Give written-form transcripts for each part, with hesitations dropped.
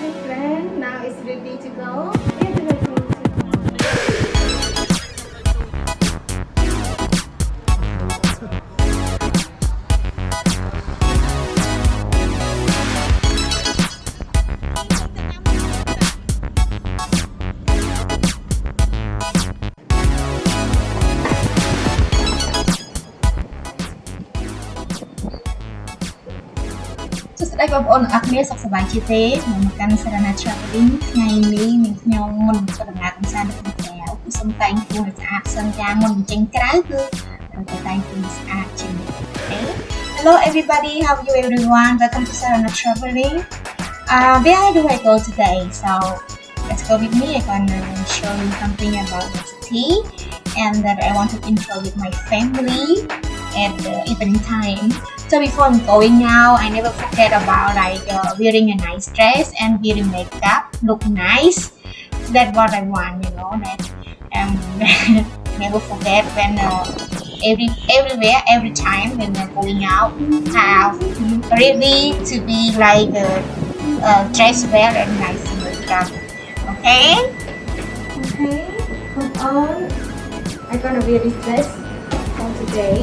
Okay, friend, now it's ready to go. It's ready to go. Đâyបងប្អូនអរគ្នាសុខសប្បាយជាទេមកកាន់ Sarna Traveling ថ្ងៃនេះនឹងខ្ញុំមុនធ្វើដំណើរកម្សាន្តនៅក្នុងក្រៅគឺសូមតែងខ្លួនឲ្យស្អាតសិនយ៉ាងមុនបញ្ចេញក្រៅគឺត្រូវតែងខ្លួនស្អាតជានិច្ច Okay. Hello everybody, how are you everyone? Welcome to Sarna Traveling. Where do I go today? So let's go with me. I'm gonna show you something about the city and that I want to enjoy with my family at the evening time. So before I'm going now, I never forget about wearing a nice dress and wearing makeup, look nice. That's what I want, that never forget when everywhere, every time when we're going out, have ready to be like dress well and nice makeup. Okay? Okay, come on. I'm gonna wear this dress for today.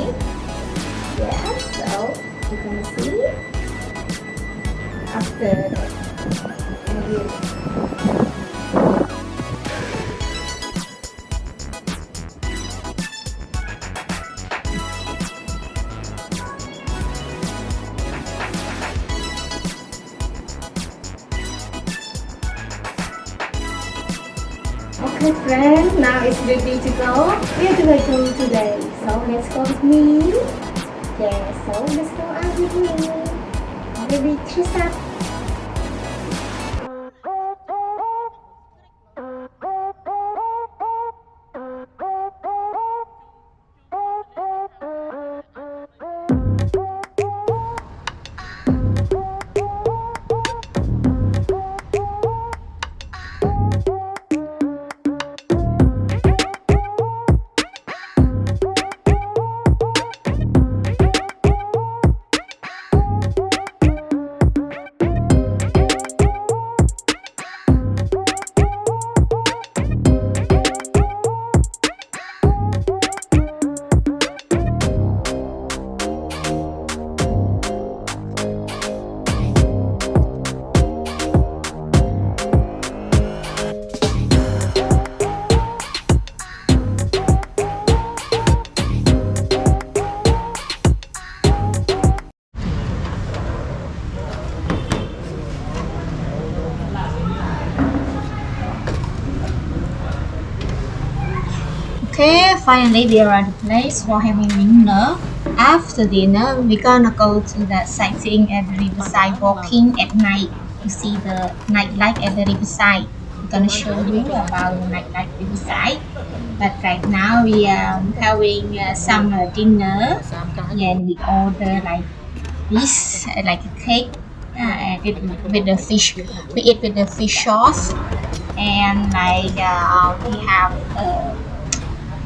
Yeah, so you're gonna see after I wear it. Okay, friend, now it's ready to go. Where do I go today? So let's go with me. Yeah, so let's go out with me. Ready to start. Okay, finally we are at the place for having dinner. After dinner, we're gonna go to the sightseeing at the Riverside, walking at night to see the nightlife at the Riverside. I'm gonna show you about the nightlife Riverside. But right now we are having some dinner, and we order like this, like a cake, with the fish. We eat with the fish sauce, and we have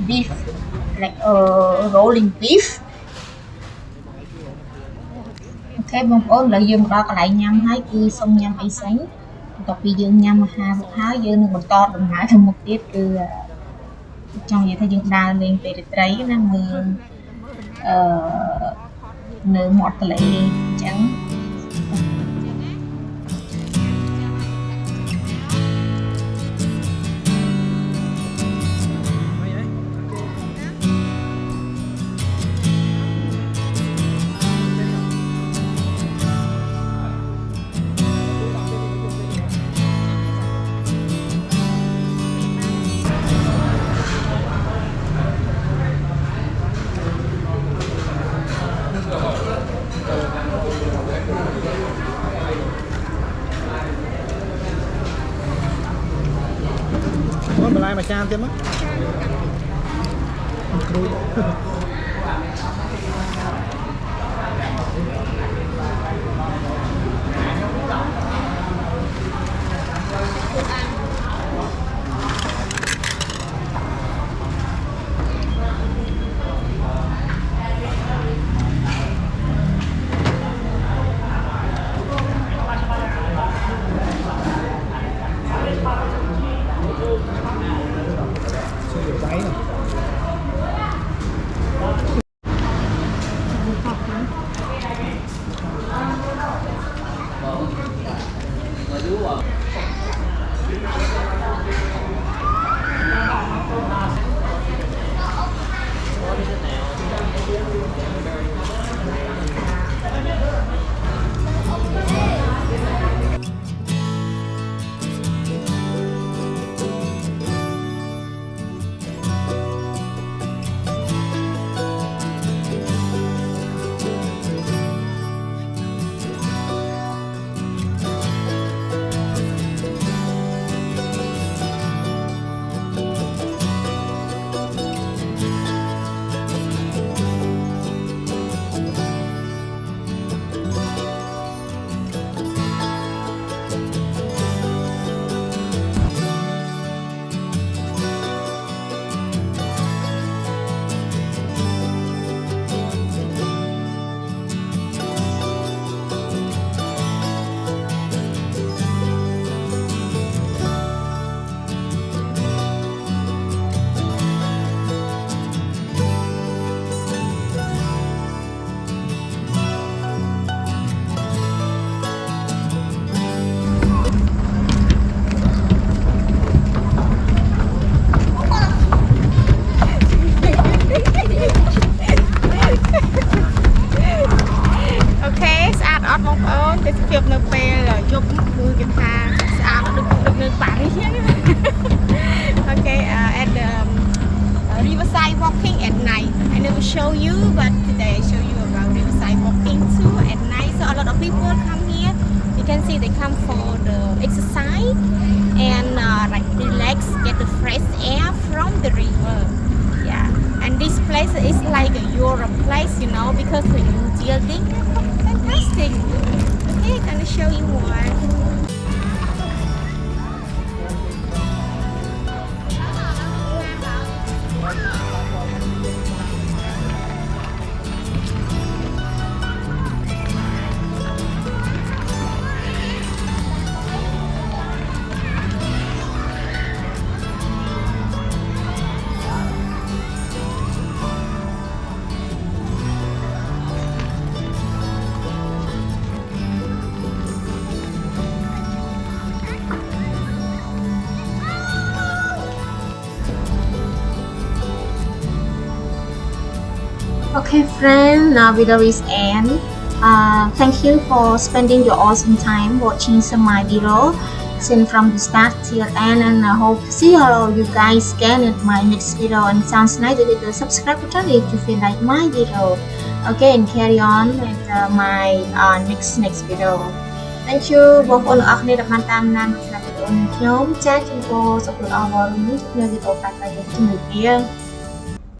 beef, like rolling beef. Okay បងប្អូនឥឡូវយើងមកដល់កន្លែងញ៉ាំហើយគឺសុំញ៉ាំអីសិនបន្ទាប់ពីយើងញ៉ាំអាហាររួចហើយយើងនឹងបន្តដំណើរទៅមុខទៀតគឺចង់និយាយថាយើងដើរលេងពេលរាត្រីណាមើលនៅមាត់ទន្លេអញ្ចឹងបន្លែមួយចានទៀតមកគ្រូ អូ Okay, at the Riverside walking at night. I never show you, but today I show you about Riverside walking too at night. So a lot of people come here. You can see they come for the exercise and like relax, get the fresh air from the river. Yeah, and this place is like a Europe place, you know, because the new building, fantastic. Okay, I'm gonna show you more. Okay, friend, now video is end. Thank you for spending your awesome time watching some my video since from the start till end, and I hope to see all you guys again in my next video. And sounds nice to subscribe button if you feel like my video. Okay, and carry on with my next video. Thank you បងប្អូនទាំងអស់គ្នាដែលបានតាមដានវីដេអូនេះខ្ញុំចា៎ជំរាបសួរសូមអរគុណអរគុណនៅវីដេអូក្រោយៗជំរាបលា